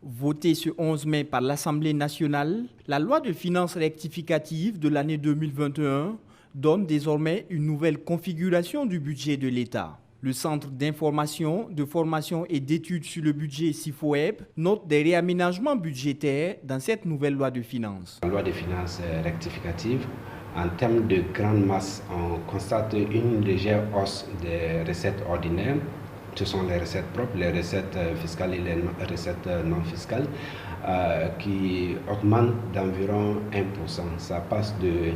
Votée ce 11 mai par l'Assemblée nationale, la loi de finances rectificative de l'année 2021 donne désormais une nouvelle configuration du budget de l'État. Le Centre d'information, de formation et d'études sur le budget CIFOEB note des réaménagements budgétaires dans cette nouvelle loi de finances. La loi de finances rectificative, en termes de grande masse, on constate une légère hausse des recettes ordinaires. Ce sont les recettes propres, les recettes fiscales et les recettes non fiscales qui augmentent d'environ 1%. Ça passe de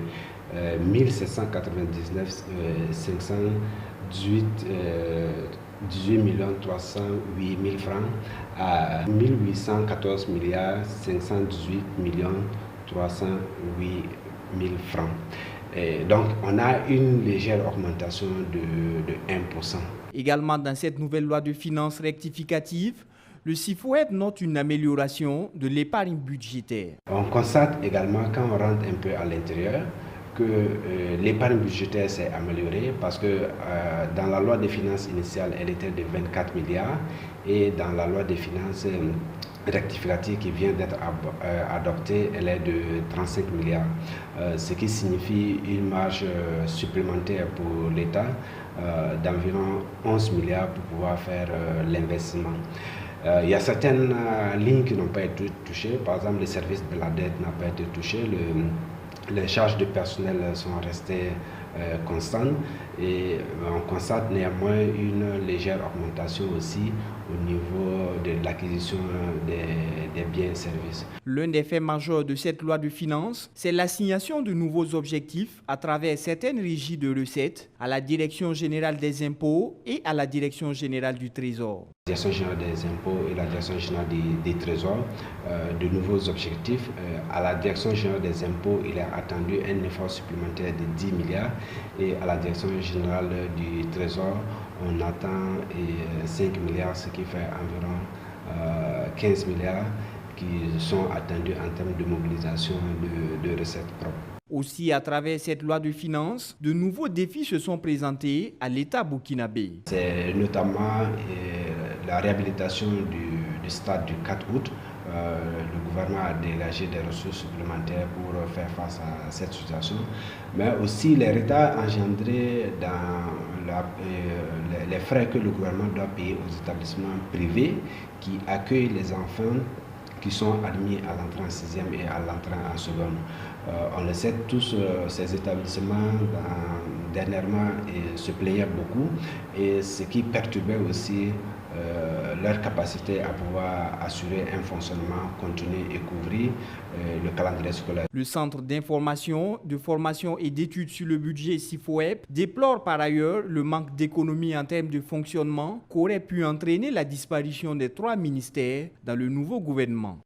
1799 518 18 308 000 francs à 1814 518 308 000 francs. Et donc, on a une légère augmentation de 1%. Également dans cette nouvelle loi de finances rectificative, le CIFOEB note une amélioration de l'épargne budgétaire. On constate également, quand on rentre un peu à l'intérieur, que l'épargne budgétaire s'est améliorée parce que dans la loi des finances initiale, elle était de 24 milliards et dans la loi des finances rectificative qui vient d'être adoptée, elle est de 35 milliards, ce qui signifie une marge supplémentaire pour l'État d'environ 11 milliards pour pouvoir faire l'investissement. Il y a certaines lignes qui n'ont pas été touchées, par exemple le service de la dette n'a pas été touché, les charges de personnel sont restées constantes et on constate néanmoins une légère augmentation aussi au niveau de l'acquisition des biens et services. L'un des faits majeurs de cette loi de finances, c'est l'assignation de nouveaux objectifs à travers certaines régies de recettes à la Direction générale des impôts et à la Direction générale du Trésor. La Direction générale des impôts et la Direction générale des trésors, de nouveaux objectifs. À la Direction générale des impôts, il est attendu un effort supplémentaire de 10 milliards et à la Direction générale du Trésor, on attend 5 milliards, ce qui fait environ 15 milliards qui sont attendus en termes de mobilisation de recettes propres. Aussi, à travers cette loi de finances, de nouveaux défis se sont présentés à l'État burkinabé. C'est notamment la réhabilitation du stade du 4 août. Le gouvernement a dégagé des ressources supplémentaires pour faire face à cette situation, mais aussi les retards engendrés dans les frais que le gouvernement doit payer aux établissements privés qui accueillent les enfants qui sont admis à l'entrée en 6e et à l'entrée en seconde. On le sait tous, ces établissements dernièrement se plaignaient beaucoup et ce qui perturbait aussi leur capacité à pouvoir assurer un fonctionnement continu et couvrir le calendrier scolaire. Le Centre d'information, de formation et d'études sur le budget CIFOEB déplore par ailleurs le manque d'économie en termes de fonctionnement qu'aurait pu entraîner la disparition des 3 ministères dans le nouveau gouvernement.